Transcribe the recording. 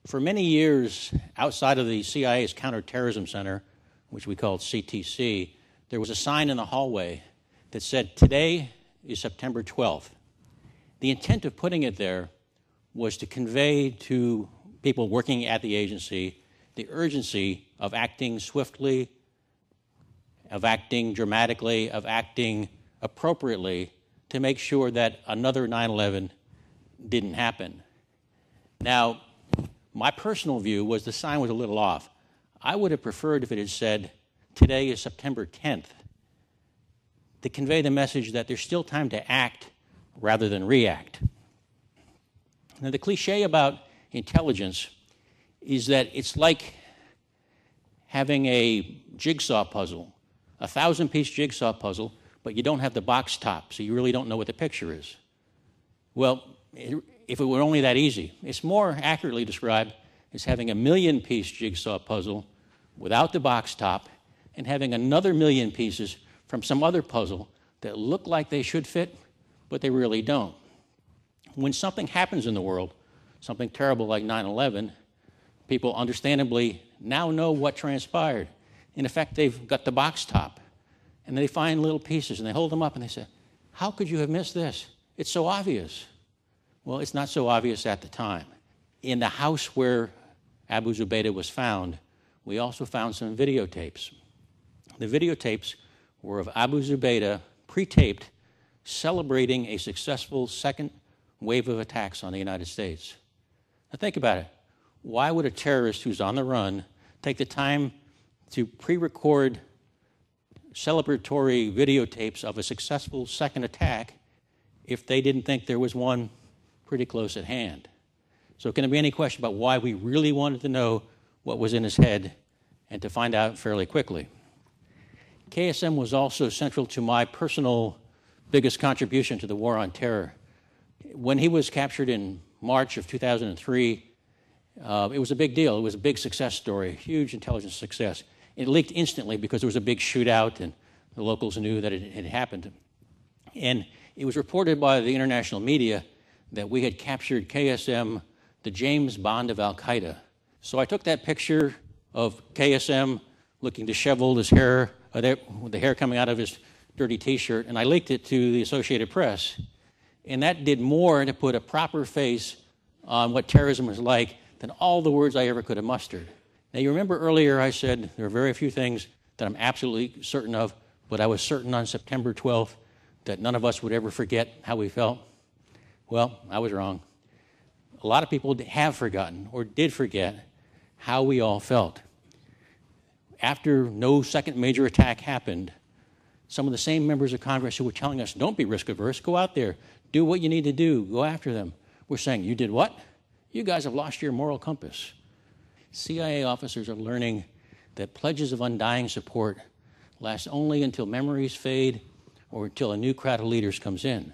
For many years, outside of the CIA's Counterterrorism Center, which we called CTC, there was a sign in the hallway that said, "Today is September 12th." The intent of putting it there was to convey to people working at the agency the urgency of acting swiftly, of acting dramatically, of acting appropriately to make sure that another 9/11 didn't happen. Now, my personal view was the sign was a little off. I would have preferred if it had said, "Today is September 10th," to convey the message that there's still time to act rather than react. Now, the cliche about intelligence is that it's like having a jigsaw puzzle, a 1,000-piece jigsaw puzzle, but you don't have the box top, so you really don't know what the picture is. Well, if it were only that easy, it's more accurately described as having a 1,000,000-piece jigsaw puzzle without the box top and having another 1,000,000 pieces from some other puzzle that look like they should fit, but they really don't. When something happens in the world, something terrible like 9/11, people understandably now know what transpired. In effect, they've got the box top, and they find little pieces, and they hold them up, and they say, "How could you have missed this? It's so obvious." Well, it's not so obvious at the time. In the house where Abu Zubaydah was found, we also found some videotapes. The videotapes were of Abu Zubaydah, pre-taped, celebrating a successful second wave of attacks on the United States. Now think about it. Why would a terrorist who's on the run take the time to pre-record celebratory videotapes of a successful second attack if they didn't think there was one pretty close at hand? So can there be any question about why we really wanted to know what was in his head and to find out fairly quickly? KSM was also central to my personal biggest contribution to the war on terror. When he was captured in March of 2003, it was a big deal. It was a big success story, huge intelligence success. It leaked instantly because there was a big shootout and the locals knew that it had happened. And it was reported by the international media that we had captured KSM, the James Bond of Al-Qaeda. So I took that picture of KSM looking disheveled, his hair, with the hair coming out of his dirty T-shirt, and I leaked it to the Associated Press. And that did more to put a proper face on what terrorism was like than all the words I ever could have mustered. Now, you remember earlier I said there are very few things that I'm absolutely certain of, but I was certain on September 12th that none of us would ever forget how we felt. Well, I was wrong. A lot of people have forgotten or did forget how we all felt. After no second major attack happened, some of the same members of Congress who were telling us, "Don't be risk averse, go out there, do what you need to do, go after them," we're saying, "You did what? You guys have lost your moral compass." CIA officers are learning that pledges of undying support last only until memories fade or until a new crowd of leaders comes in.